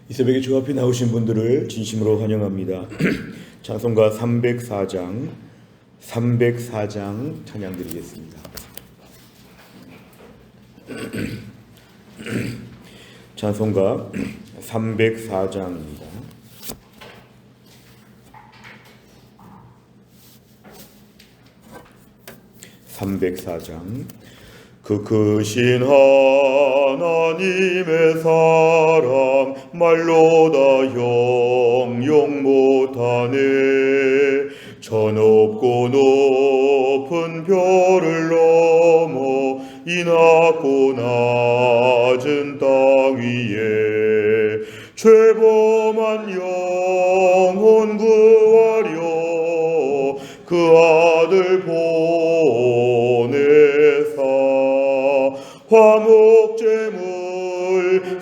이 새벽에 주 앞에 나오신 분들을 진심으로 환영합니다. 찬송가 304장 찬양 드리겠습니다. 찬송가 304장입니다. 그 크신 하나님의 사랑 말로 다 형용 못하네. 저 높고 높은 별을 넘어 이 낮고 낮은 땅 위에 죄범한 영혼 구하려 그 아들 보내사 화목제물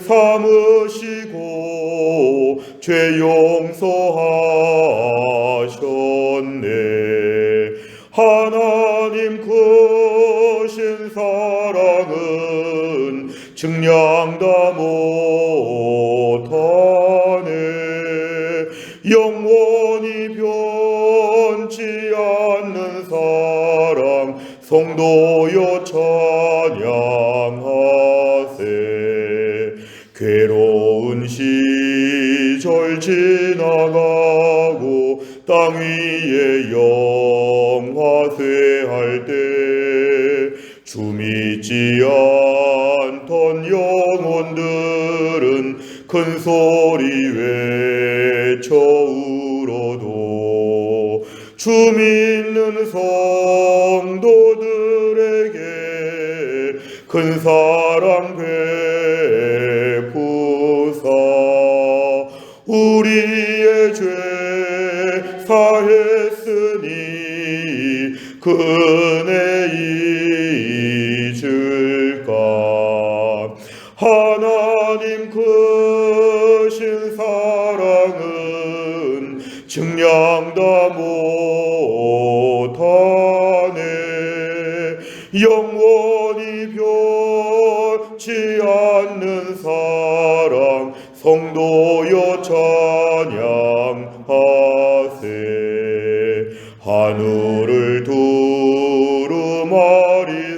삼으시고 죄 용서하셨네. 하나님 크신 사랑은 증량 다 못하네. 영원히 변치 않는 사랑 성도여 찬양하세. 괴로운 시절 지나가고 땅 위에 영화쇠할 때 주 믿지 않던 영혼들은 큰 소리 외쳐 울어도 주 믿는 성도들에게 큰 사랑 베푸사 우리의 죄 사했으니 그 은혜 잊을까. 하나님 크신 사랑은 증량 다 못하네. 영원히 변치 않는 사랑 성도여 찬양하세. 하늘을 두루마리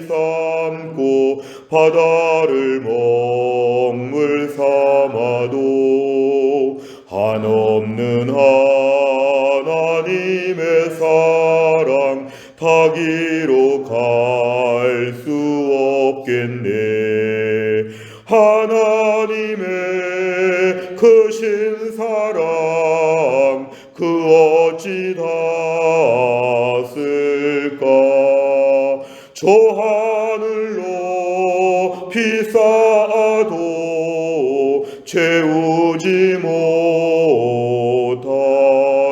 삼고 바다를 먹물 삼아도 한없는 하나님의 사랑 타기로 갈 수 없겠네. 하나님의 크신 사랑 그 어찌 닿았을까. 저 하늘로 피 쌓아도 채우지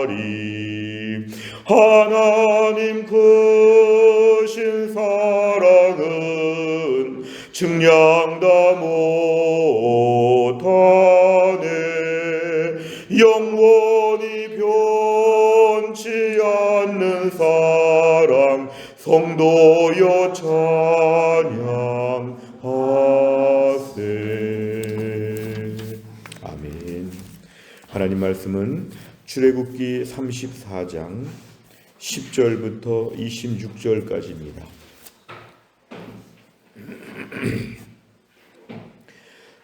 못하리. 하나님 크신 사랑은 증량 다 못하네. 영원히 변치 않는 사랑 성도여 찬양하세. 아멘. 하나님 말씀은 출애굽기 34장 10절부터 26절까지입니다.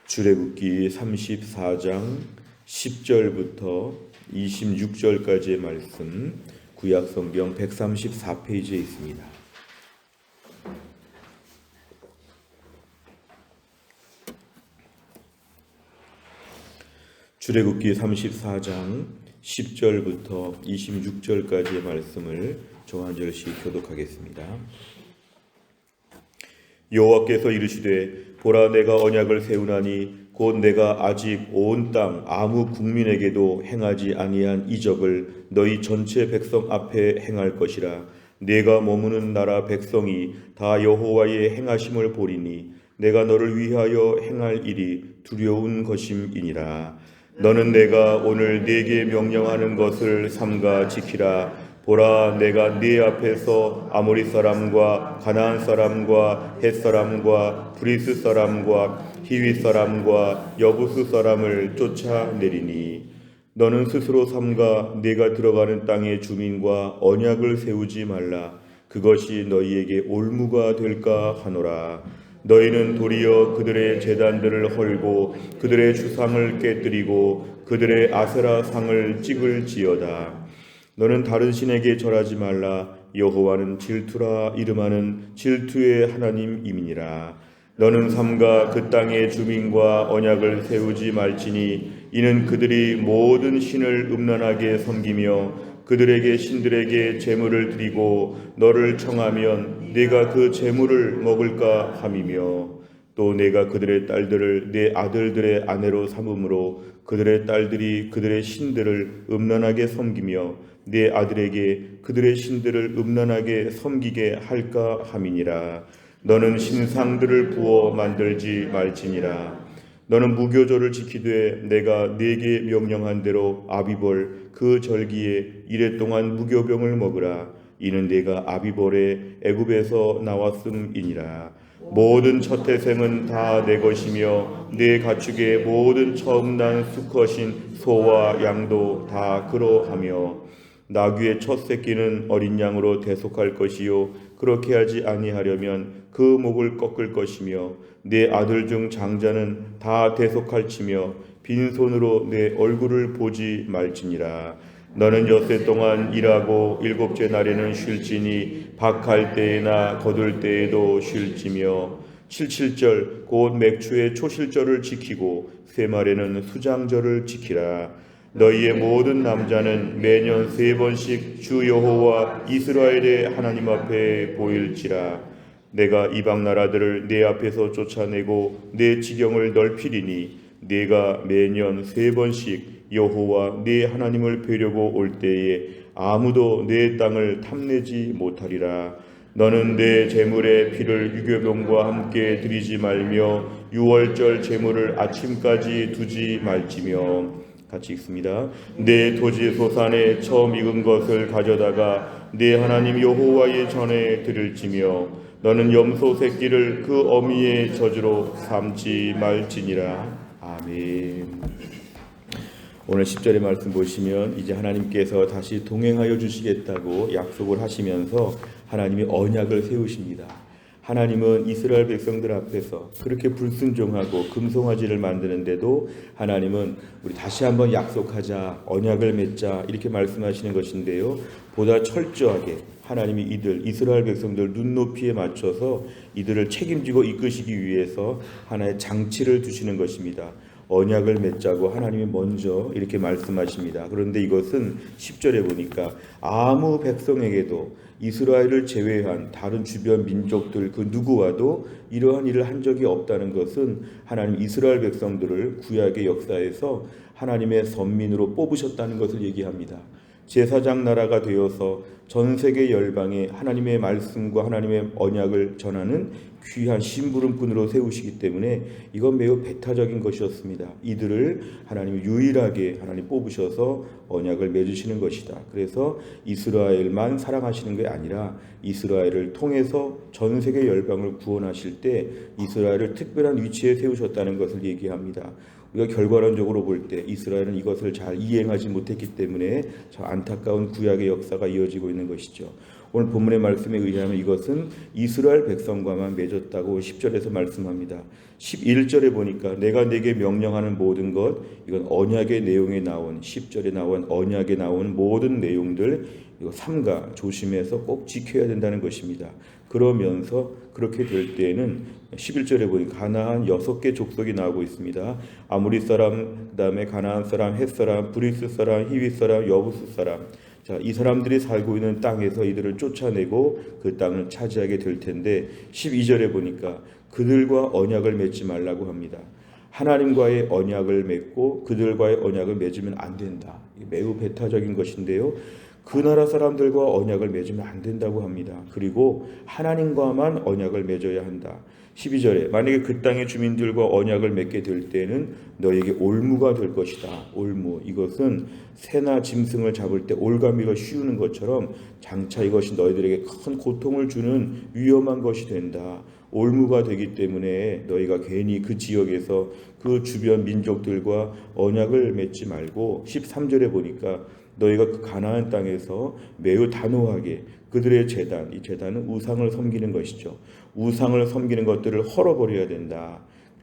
출애굽기 34장 10절부터 26절까지의 말씀 구약성경 134페이지에 있습니다. 출애굽기 34장 10절부터 26절까지의 말씀을 저 한 절씩 교독하겠습니다. 여호와께서 이르시되 보라 내가 언약을 세우나니 곧 내가 아직 온 땅 아무 국민에게도 행하지 아니한 이적을 너희 전체 백성 앞에 행할 것이라. 내가 머무는 나라 백성이 다 여호와의 행하심을 보리니 내가 너를 위하여 행할 일이 두려운 것임이니라. 너는 내가 오늘 네게 명령하는 것을 삼가 지키라. 보라, 내가 네 앞에서 아모리 사람과 가나안 사람과 헷 사람과 브리스 사람과 히위 사람과 여부수 사람을 쫓아내리니 너는 스스로 삼가 네가 들어가는 땅의 주민과 언약을 세우지 말라. 그것이 너희에게 올무가 될까 하노라. 너희는 도리어 그들의 제단들을 헐고 그들의 주상을 깨뜨리고 그들의 아세라 상을 찍을지어다. 너는 다른 신에게 절하지 말라. 여호와는 질투라 이름하는 질투의 하나님이니라. 너는 삼가 그 땅의 주민과 언약을 세우지 말지니 이는 그들이 모든 신을 음란하게 섬기며 그들에게 신들에게 제물을 드리고 너를 청하면 네가 그 제물을 먹을까 함이며 또 내가 그들의 딸들을 내 아들들의 아내로 삼음으로 그들의 딸들이 그들의 신들을 음란하게 섬기며 내 아들에게 그들의 신들을 음란하게 섬기게 할까 함이니라. 너는 신상들을 부어 만들지 말지니라. 너는 무교절을 지키되 내가 네게 명령한 대로 아비벌 그 절기에 이레 동안 무교병을 먹으라. 이는 내가 아비벌에 애굽에서 나왔음이니라. 모든 첫 태생은 다 내 것이며 내 가축의 모든 처음 난 수컷인 소와 양도 다 그러하며 나귀의 첫 새끼는 어린 양으로 대속할 것이요 그렇게 하지 아니하려면 그 목을 꺾을 것이며 내 아들 중 장자는 다 대속할지며 빈손으로 내 얼굴을 보지 말지니라. 너는 엿새 동안 일하고 일곱째 날에는 쉴지니 박할 때에나 거둘 때에도 쉴지며 칠칠절 곧 맥추의 초실절을 지키고 세말에는 수장절을 지키라. 너희의 모든 남자는 매년 3번씩 주 여호와 이스라엘의 하나님 앞에 보일지라. 내가 이방 나라들을 내 앞에서 쫓아내고 내 지경을 넓히리니 네가 매년 3번씩 여호와 네 하나님을 뵈려고 올 때에 아무도 내 땅을 탐내지 못하리라. 너는 내 제물의 피를 유교병과 함께 드리지 말며 유월절 제물을 아침까지 두지 말지며 같이 읽습니다. 내 토지 소산에 처음 익은 것을 가져다가 내 하나님 여호와의 전에 드릴지며 너는 염소 새끼를 그 어미의 저주로 삼지 말지니라. 아멘. 오늘 10절의 말씀 보시면 이제 하나님께서 다시 동행하여 주시겠다고 약속을 하시면서 하나님이 언약을 세우십니다. 하나님은 이스라엘 백성들 앞에서 그렇게 불순종하고 금송아지를 만드는데도 하나님은 우리 다시 한번 약속하자, 언약을 맺자 이렇게 말씀하시는 것인데요. 보다 철저하게 하나님이 이들 이스라엘 백성들 눈높이에 맞춰서 이들을 책임지고 이끄시기 위해서 하나의 장치를 두시는 것입니다. 언약을 맺자고 하나님이 먼저 이렇게 말씀하십니다. 그런데 이것은 10절에 보니까 아무 백성에게도 이스라엘을 제외한 다른 주변 민족들 그 누구와도 이러한 일을 한 적이 없다는 것은 하나님 이스라엘 백성들을 구약의 역사에서 하나님의 선민으로 뽑으셨다는 것을 얘기합니다. 제사장 나라가 되어서 전 세계 열방에 하나님의 말씀과 하나님의 언약을 전하는 귀한 심부름꾼으로 세우시기 때문에 이건 매우 배타적인 것이었습니다. 이들을 하나님이 유일하게 하나님 뽑으셔서 언약을 맺으시는 것이다. 그래서 이스라엘만 사랑하시는 게 아니라 이스라엘을 통해서 전 세계 열방을 구원하실 때 이스라엘을 특별한 위치에 세우셨다는 것을 얘기합니다. 우리가 결과론적으로 볼 때 이스라엘은 이것을 잘 이행하지 못했기 때문에 저 안타까운 구약의 역사가 이어지고 있는 것이죠. 오늘 본문의 말씀에 의하면 이것은 이스라엘 백성과만 맺었다고 10절에서 말씀합니다. 11절에 보니까 내가 네게 명령하는 모든 것, 이건 언약의 내용에 나온 10절에 나온 언약에 나온 모든 내용들 이거 삼가 조심해서 꼭 지켜야 된다는 것입니다. 그러면서 그렇게 될 때에는 11절에 보니까 가나안 6개 족속이 나오고 있습니다. 아모리 사람, 그다음에 가나안 사람, 헷 사람, 브리스 사람, 히위 사람, 여부수 사람. 자, 이 사람들이 살고 있는 땅에서 이들을 쫓아내고 그 땅을 차지하게 될 텐데 12절에 보니까 그들과 언약을 맺지 말라고 합니다. 하나님과의 언약을 맺고 그들과의 언약을 맺으면 안 된다. 매우 배타적인 것인데요. 그 나라 사람들과 언약을 맺으면 안 된다고 합니다. 그리고 하나님과만 언약을 맺어야 한다. 12절에 만약에 그 땅의 주민들과 언약을 맺게 될 때는 너에게 올무가 될 것이다. 올무, 이것은 새나 짐승을 잡을 때 올가미가 씌우는 것처럼 장차 이것이 너희들에게 큰 고통을 주는 위험한 것이 된다. 올무가 되기 때문에 너희가 괜히 그 지역에서 그 주변 민족들과 언약을 맺지 말고 13절에 보니까 너희가 그 가나안 땅에서 매우 단호하게 그들의 제단, 이 제단은 우상을 섬기는 것이죠. 우상을 섬기는 것들을 헐어버려야 된다.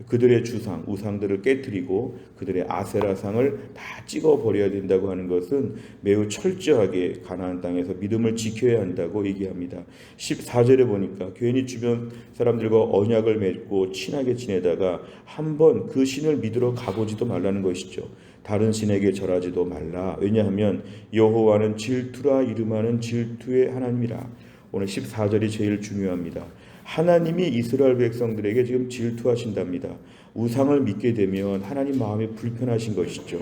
그들의 주상, 우상들을 깨뜨리고 그들의 아세라상을 다 찍어버려야 된다고 하는 것은 매우 철저하게 가나안 땅에서 믿음을 지켜야 한다고 얘기합니다. 14절에 보니까 괜히 주변 사람들과 언약을 맺고 친하게 지내다가 한번 그 신을 믿으러 가보지도 말라는 것이죠. 다른 신에게 절하지도 말라. 왜냐하면 여호와는 질투라 이름하는 질투의 하나님이라. 오늘 14절이 제일 중요합니다. 하나님이 이스라엘 백성들에게 지금 질투하신답니다. 우상을 믿게 되면 하나님 마음이 불편하신 것이죠.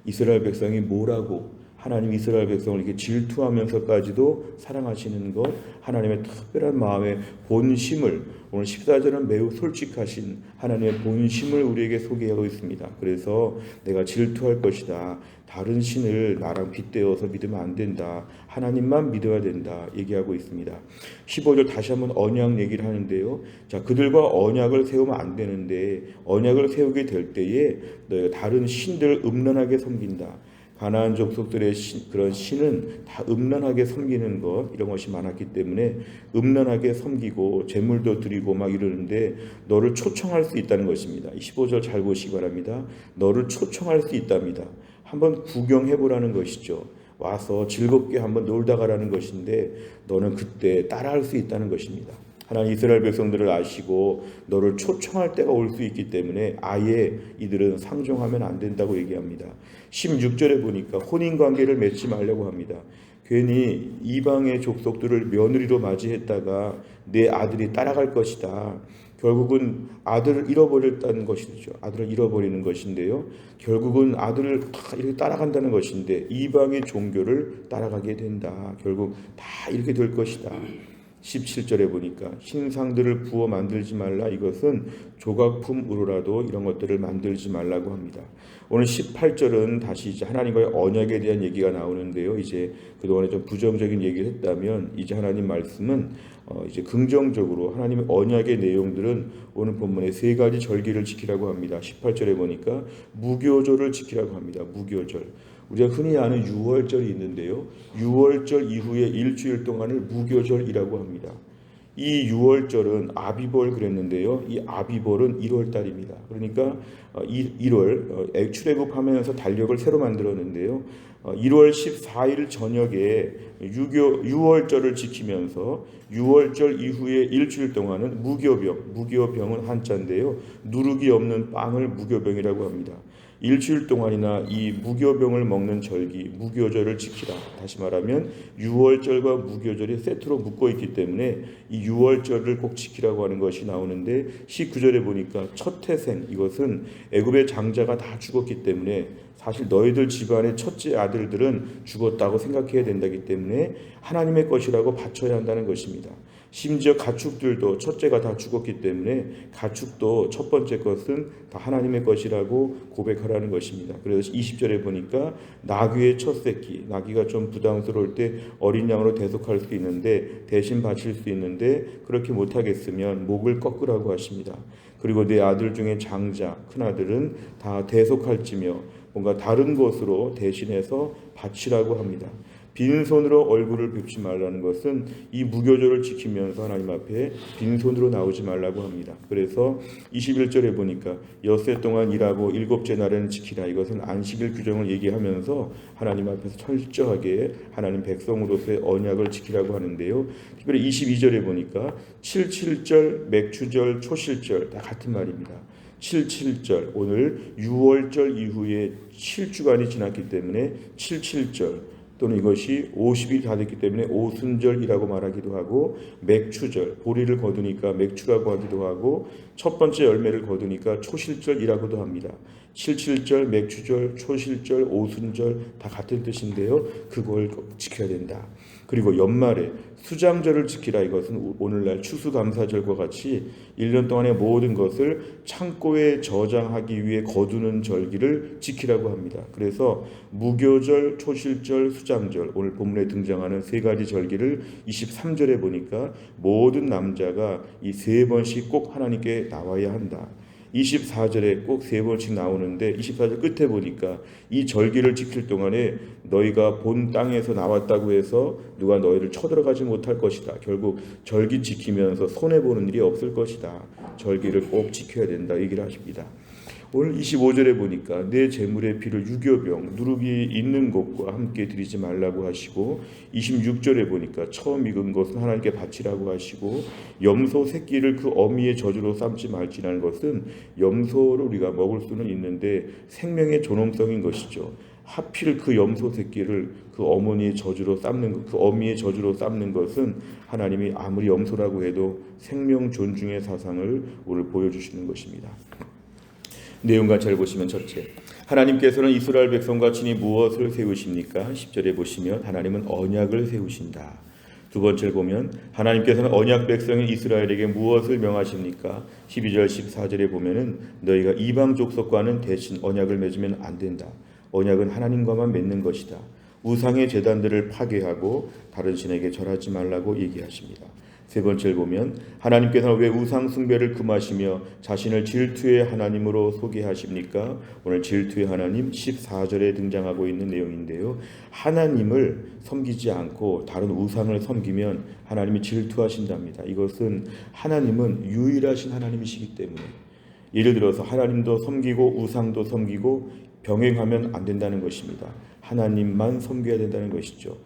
이스라엘 백성이 뭐라고 하나님 이스라엘 백성을 이렇게 질투하면서까지도 사랑하시는 것, 하나님의 특별한 마음의 본심을, 오늘 14절은 매우 솔직하신 하나님의 본심을 우리에게 소개하고 있습니다. 그래서 내가 질투할 것이다. 다른 신을 나랑 빗대어서 믿으면 안 된다. 하나님만 믿어야 된다. 얘기하고 있습니다. 15절 다시 한번 언약 얘기를 하는데요. 자, 그들과 언약을 세우면 안 되는데 언약을 세우게 될 때에 너희가 다른 신들을 음란하게 섬긴다. 가나안 족속들의 그런 신은 다 음란하게 섬기는 것, 이런 것이 많았기 때문에 음란하게 섬기고 재물도 드리고 막 이러는데 너를 초청할 수 있다는 것입니다. 15절 잘 보시기 바랍니다. 너를 초청할 수 있답니다. 한번 구경해보라는 것이죠. 와서 즐겁게 한번 놀다 가라는 것인데 너는 그때 따라할 수 있다는 것입니다. 하나님 이스라엘 백성들을 아시고 너를 초청할 때가 올 수 있기 때문에 아예 이들은 상종하면 안 된다고 얘기합니다. 16절에 보니까 혼인관계를 맺지 말라고 합니다. 괜히 이방의 족속들을 며느리로 맞이했다가 내 아들이 따라갈 것이다. 결국은 아들을 잃어버렸다는 것이죠. 아들을 잃어버리는 것인데요. 결국은 아들을 다 이렇게 따라간다는 것인데 이방의 종교를 따라가게 된다. 결국 다 이렇게 될 것이다. 17절에 보니까 신상들을 부어 만들지 말라. 이것은 조각품으로라도 이런 것들을 만들지 말라고 합니다. 오늘 18절은 다시 이제 하나님과의 언약에 대한 얘기가 나오는데요. 이제 그동안에 좀 부정적인 얘기를 했다면 이제 하나님 말씀은 이제 긍정적으로 하나님의 언약의 내용들은 오늘 본문에 세 가지 절기를 지키라고 합니다. 18절에 보니까 무교절을 지키라고 합니다. 무교절. 우리가 흔히 아는 유월절이 있는데요. 유월절 이후에 일주일 동안을 무교절이라고 합니다. 이 유월절은 아비벌 그랬는데요. 이 아비벌은 1월달입니다. 그러니까 1월 출애굽하면서 달력을 새로 만들었는데요. 1월 14일 저녁에 유월절을 지키면서 유월절 이후에 일주일 동안은 무교병은 한자인데요. 누룩이 없는 빵을 무교병이라고 합니다. 일주일 동안이나 이 무교병을 먹는 절기, 무교절을 지키라. 다시 말하면 유월절과 무교절이 세트로 묶어 있기 때문에 이 유월절을 꼭 지키라고 하는 것이 나오는데 19절에 보니까 첫 태생, 이것은 애굽의 장자가 다 죽었기 때문에 사실 너희들 집안의 첫째 아들들은 죽었다고 생각해야 된다기 때문에 하나님의 것이라고 바쳐야 한다는 것입니다. 심지어 가축들도 첫째가 다 죽었기 때문에 가축도 첫 번째 것은 다 하나님의 것이라고 고백하라는 것입니다. 그래서 20절에 보니까 나귀의 첫 새끼, 나귀가 좀 부담스러울 때 어린 양으로 대속할 수 있는데 대신 바칠 수 있는데 그렇게 못하겠으면 목을 꺾으라고 하십니다. 그리고 내 아들 중에 장자, 큰아들은 다 대속할지며 뭔가 다른 것으로 대신해서 바치라고 합니다. 빈손으로 얼굴을 뵙지 말라는 것은 이 무교절을 지키면서 하나님 앞에 빈손으로 나오지 말라고 합니다. 그래서 21절에 보니까 엿새 동안 일하고 일곱째 날에는 지키라. 이것은 안식일 규정을 얘기하면서 하나님 앞에서 철저하게 하나님 백성으로서의 언약을 지키라고 하는데요. 특별히 22절에 보니까 77절, 맥추절, 초실절 다 같은 말입니다. 77절, 오늘 6월절 이후에 7주간이 지났기 때문에 77절 또는 이것이 50일이 다 됐기 때문에 오순절이라고 말하기도 하고 맥추절, 보리를 거두니까 맥추라고 하기도 하고 첫 번째 열매를 거두니까 초실절이라고도 합니다. 칠칠절, 맥추절, 초실절, 오순절 다 같은 뜻인데요. 그걸 꼭 지켜야 된다. 그리고 연말에 수장절을 지키라. 이것은 오늘날 추수감사절과 같이 1년 동안의 모든 것을 창고에 저장하기 위해 거두는 절기를 지키라고 합니다. 그래서 무교절, 초실절, 수장절, 오늘 본문에 등장하는 세 가지 절기를 23절에 보니까 모든 남자가 이 세 번씩 꼭 하나님께 나와야 한다. 24절에 꼭 세 번씩 나오는데 24절 끝에 보니까 이 절기를 지킬 동안에 너희가 본 땅에서 나왔다고 해서 누가 너희를 쳐들어가지 못할 것이다. 결국 절기 지키면서 손해보는 일이 없을 것이다. 절기를 꼭 지켜야 된다 얘기를 하십니다. 오늘 25절에 보니까 내 재물의 피를 유교병 누룩이 있는 것과 함께 드리지 말라고 하시고 26절에 보니까 처음 익은 것은 하나님께 바치라고 하시고 염소 새끼를 그 어미의 저주로 삼지 말지라는 것은 염소를 우리가 먹을 수는 있는데 생명의 존엄성인 것이죠. 하필 그 염소 새끼를 그 어머니의 저주로 삼는 것, 그 어미의 저주로 삼는 것은 하나님이 아무리 염소라고 해도 생명 존중의 사상을 오늘 보여주시는 것입니다. 내용과 잘 보시면 첫째, 하나님께서는 이스라엘 백성과 친히 무엇을 세우십니까? 10절에 보시면 하나님은 언약을 세우신다. 두 번째를 보면 하나님께서는 언약 백성인 이스라엘에게 무엇을 명하십니까? 12절 14절에 보면은 너희가 이방 족속과는 대신 언약을 맺으면 안 된다. 언약은 하나님과만 맺는 것이다. 우상의 제단들을 파괴하고 다른 신에게 절하지 말라고 얘기하십니다. 세 번째를 보면 하나님께서는 왜 우상 숭배를 금하시며 자신을 질투의 하나님으로 소개하십니까? 오늘 질투의 하나님 14절에 등장하고 있는 내용인데요. 하나님을 섬기지 않고 다른 우상을 섬기면 하나님이 질투하신답니다. 이것은 하나님은 유일하신 하나님이시기 때문에 예를 들어서 하나님도 섬기고 우상도 섬기고 병행하면 안 된다는 것입니다. 하나님만 섬겨야 된다는 것이죠.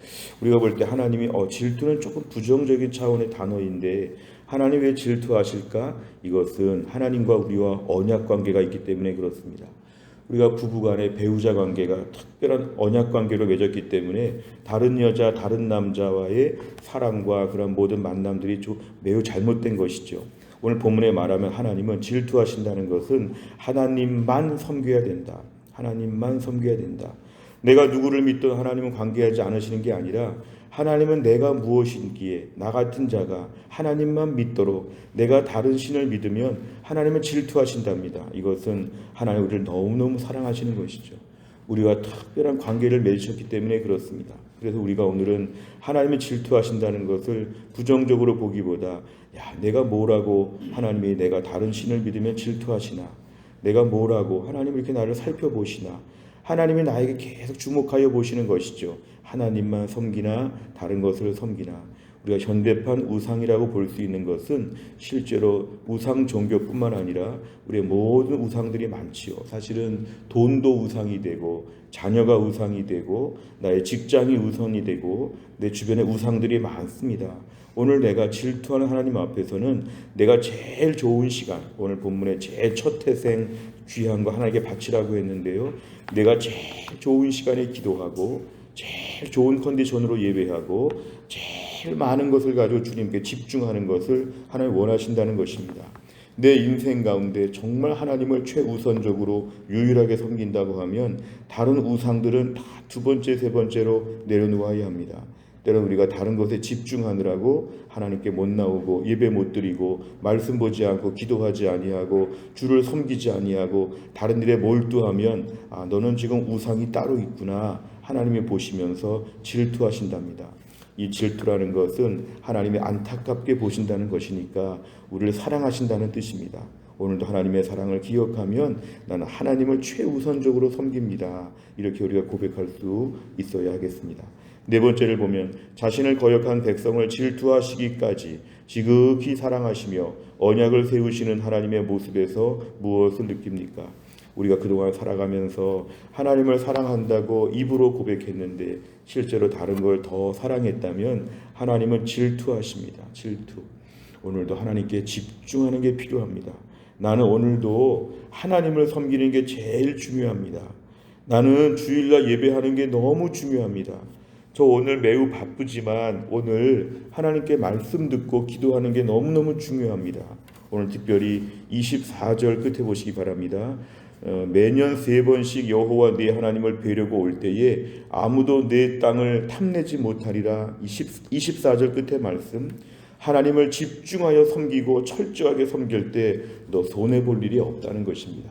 우리가 볼 때 하나님이 질투는 조금 부정적인 차원의 단어인데 하나님 왜 질투하실까? 이것은 하나님과 우리와 언약 관계가 있기 때문에 그렇습니다. 우리가 부부간의 배우자 관계가 특별한 언약 관계로 맺었기 때문에 다른 여자, 다른 남자와의 사랑과 그런 모든 만남들이 좀 매우 잘못된 것이죠. 오늘 본문에 말하면 하나님은 질투하신다는 것은 하나님만 섬겨야 된다. 하나님만 섬겨야 된다. 내가 누구를 믿든 하나님은 관계하지 않으시는 게 아니라 하나님은 내가 무엇인기에 나 같은 자가 하나님만 믿도록 내가 다른 신을 믿으면 하나님은 질투하신답니다. 이것은 하나님 우리를 너무너무 사랑하시는 것이죠. 우리와 특별한 관계를 맺으셨기 때문에 그렇습니다. 그래서 우리가 오늘은 하나님이 질투하신다는 것을 부정적으로 보기보다 내가 뭐라고 하나님이 내가 다른 신을 믿으면 질투하시나, 내가 뭐라고 하나님이 이렇게 나를 살펴보시나, 하나님이 나에게 계속 주목하여 보시는 것이죠. 하나님만 섬기나 다른 것을 섬기나. 우리가 현대판 우상이라고 볼 수 있는 것은 실제로 우상 종교뿐만 아니라 우리의 모든 우상들이 많지요. 사실은 돈도 우상이 되고 자녀가 우상이 되고 나의 직장이 우상이 되고 내 주변에 우상들이 많습니다. 오늘 내가 질투하는 하나님 앞에서는 내가 제일 좋은 시간, 오늘 본문에 제일 첫 태생 귀한 거 하나님께 바치라고 했는데요. 내가 제일 좋은 시간에 기도하고 제일 좋은 컨디션으로 예배하고 제일 많은 것을 가지고 주님께 집중하는 것을 하나님 원하신다는 것입니다. 내 인생 가운데 정말 하나님을 최우선적으로 유일하게 섬긴다고 하면 다른 우상들은 다 두 번째, 세 번째로 내려놓아야 합니다. 때로는 우리가 다른 것에 집중하느라고 하나님께 못 나오고 예배 못 드리고 말씀 보지 않고 기도하지 아니하고 주를 섬기지 아니하고 다른 일에 몰두하면 너는 지금 우상이 따로 있구나 하나님이 보시면서 질투하신답니다. 이 질투라는 것은 하나님이 안타깝게 보신다는 것이니까 우리를 사랑하신다는 뜻입니다. 오늘도 하나님의 사랑을 기억하면 나는 하나님을 최우선적으로 섬깁니다. 이렇게 우리가 고백할 수 있어야 하겠습니다. 네 번째를 보면 자신을 거역한 백성을 질투하시기까지 지극히 사랑하시며 언약을 세우시는 하나님의 모습에서 무엇을 느낍니까? 우리가 그동안 살아가면서 하나님을 사랑한다고 입으로 고백했는데 실제로 다른 걸 더 사랑했다면 하나님은 질투하십니다. 질투. 오늘도 하나님께 집중하는 게 필요합니다. 나는 오늘도 하나님을 섬기는 게 제일 중요합니다. 나는 주일날 예배하는 게 너무 중요합니다. 저 오늘 매우 바쁘지만 오늘 하나님께 말씀 듣고 기도하는 게 너무너무 중요합니다. 오늘 특별히 24절 끝에 보시기 바랍니다. 매년 3번씩 여호와 네 하나님을 뵈려고 올 때에 아무도 내 땅을 탐내지 못하리라. 24절 끝에 말씀, 하나님을 집중하여 섬기고 철저하게 섬길 때 너 손해볼 일이 없다는 것입니다.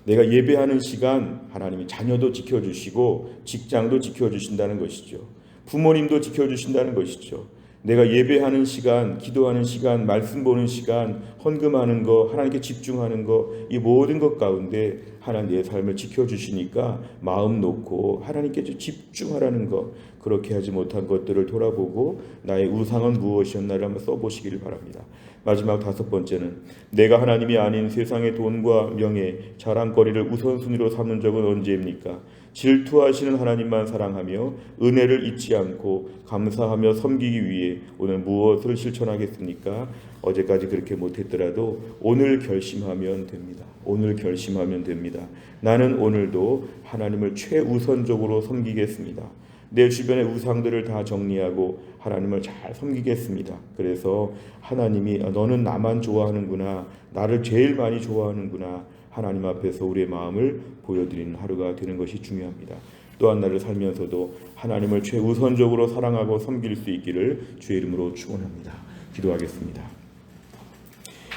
내가 예배하는 시간 하나님이 자녀도 지켜주시고 직장도 지켜주신다는 것이죠. 부모님도 지켜주신다는 것이죠. 내가 예배하는 시간, 기도하는 시간, 말씀 보는 시간, 헌금하는 거, 하나님께 집중하는 거, 이 모든 것 가운데 하나님 내 삶을 지켜주시니까 마음 놓고 하나님께 집중하라는 거, 그렇게 하지 못한 것들을 돌아보고 나의 우상은 무엇이었나를 한번 써보시기를 바랍니다. 마지막 5번째는 내가 하나님이 아닌 세상의 돈과 명예, 자랑거리를 우선순위로 삼은 적은 언제입니까? 질투하시는 하나님만 사랑하며 은혜를 잊지 않고 감사하며 섬기기 위해 오늘 무엇을 실천하겠습니까? 어제까지 그렇게 못했더라도 오늘 결심하면 됩니다. 오늘 결심하면 됩니다. 나는 오늘도 하나님을 최우선적으로 섬기겠습니다. 내 주변의 우상들을 다 정리하고 하나님을 잘 섬기겠습니다. 그래서 하나님이 너는 나만 좋아하는구나, 나를 제일 많이 좋아하는구나, 하나님 앞에서 우리의 마음을 보여드리는 하루가 되는 것이 중요합니다. 또한 나를 살면서도 하나님을 최우선적으로 사랑하고 섬길 수 있기를 주의 이름으로 축원합니다. 기도하겠습니다.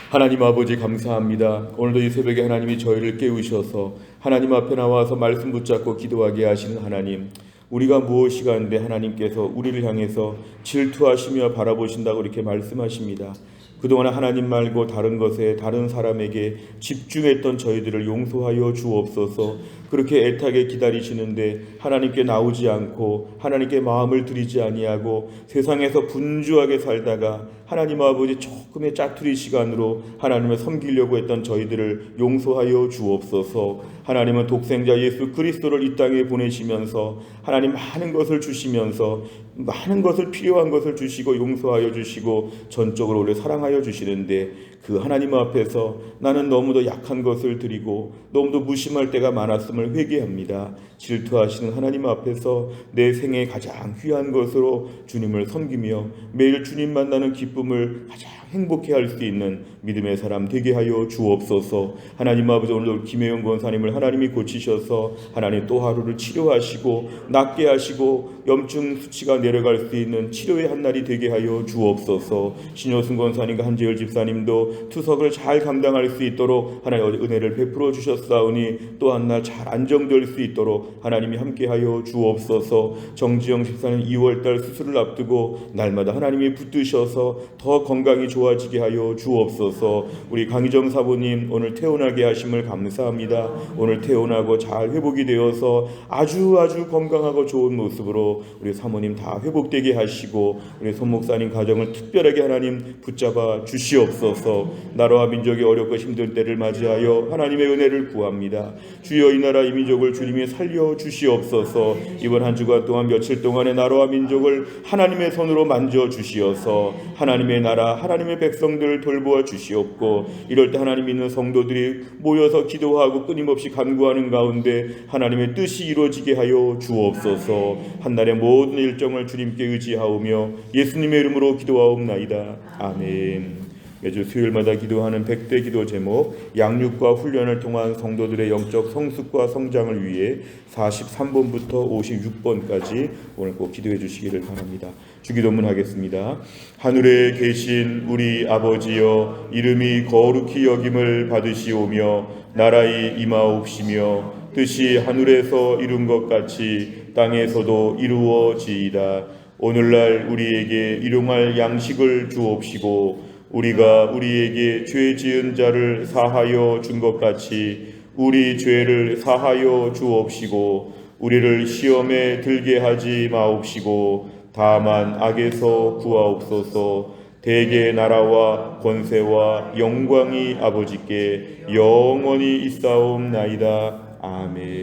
하나님 아버지 감사합니다. 오늘도 이 새벽에 하나님이 저희를 깨우셔서 하나님 앞에 나와서 말씀 붙잡고 기도하게 하시는 하나님, 우리가 무엇이가 한데 하나님께서 우리를 향해서 질투하시며 바라보신다고 이렇게 말씀하십니다. 그동안 하나님 말고 다른 것에, 다른 사람에게 집중했던 저희들을 용서하여 주옵소서. 그렇게 애타게 기다리시는데 하나님께 나오지 않고 하나님께 마음을 드리지 아니하고 세상에서 분주하게 살다가 하나님 아버지 조금의 짜투리 시간으로 하나님을 섬기려고 했던 저희들을 용서하여 주옵소서. 하나님은 독생자 예수 그리스도를 이 땅에 보내시면서 하나님 많은 것을 주시면서 많은 것을, 필요한 것을 주시고 용서하여 주시고 전적으로 우리를 사랑하여 주시는데 그 하나님 앞에서 나는 너무도 약한 것을 드리고 너무도 무심할 때가 많았음을 회개합니다. 질투하시는 하나님 앞에서 내 생에 가장 귀한 것으로 주님을 섬기며 매일 주님 만나는 기쁨을 가장 행복해 할 수 있는 믿음의 사람 되게 하여 주옵소서. 하나님 아버지, 오늘도 김혜영 권사님을 하나님이 고치셔서 하나님 또 하루를 치료하시고 낫게 하시고 염증 수치가 내려갈 수 있는 치료의 한 날이 되게 하여 주옵소서. 신효승 권사님과 한재열 집사님도 투석을 잘 감당할 수 있도록 하나님 은혜를 베풀어 주셨사오니 또 한 날 잘 안정될 수 있도록 하나님이 함께하여 주옵소서. 정지영 집사님 2월달 수술을 앞두고 날마다 하나님이 붙드셔서 더 건강이 좋아지게 하여 주옵소서. 우리 강희정 사모님 오늘 퇴원하게 하심을 감사합니다. 오늘 퇴원하고 잘 회복이 되어서 아주 건강하고 좋은 모습으로 우리 사모님 다 회복되게 하시고 우리 손 목사님 가정을 특별하게 하나님 붙잡아 주시옵소서. 나라와 민족이 어렵고 힘든 때를 맞이하여 하나님의 은혜를 구합니다. 주여 이 나라 이 민족을 주님이 살려 주시옵소서. 이번 한 주간 동안 며칠 동안의 나라와 민족을 하나님의 손으로 만져 주시어서 하나님의 나라 하나님의 백성들을 돌보아 주시옵고 이럴 때 하나님 믿는 성도들이 모여서 기도하고 끊임없이 간구하는 가운데 하나님의 뜻이 이루어지게 하여 주옵소서. 한날의 모든 일정을 주님께 의지하오며 예수님의 이름으로 기도하옵나이다. 아멘. 매주 수요일마다 기도하는 100대 기도 제목, 양육과 훈련을 통한 성도들의 영적 성숙과 성장을 위해 43번부터 56번까지 오늘 꼭 기도해 주시기를 바랍니다. 주기도문 하겠습니다. 하늘에 계신 우리 아버지여, 이름이 거룩히 여김을 받으시오며 나라의 임하옵시며 뜻이 하늘에서 이룬 것 같이 땅에서도 이루어지이다. 오늘날 우리에게 일용할 양식을 주옵시고 우리가 우리에게 죄 지은 자를 사하여 준 것 같이 우리 죄를 사하여 주옵시고 우리를 시험에 들게 하지 마옵시고 다만 악에서 구하옵소서. 대개 나라와 권세와 영광이 아버지께 영원히 있사옵나이다. 아멘.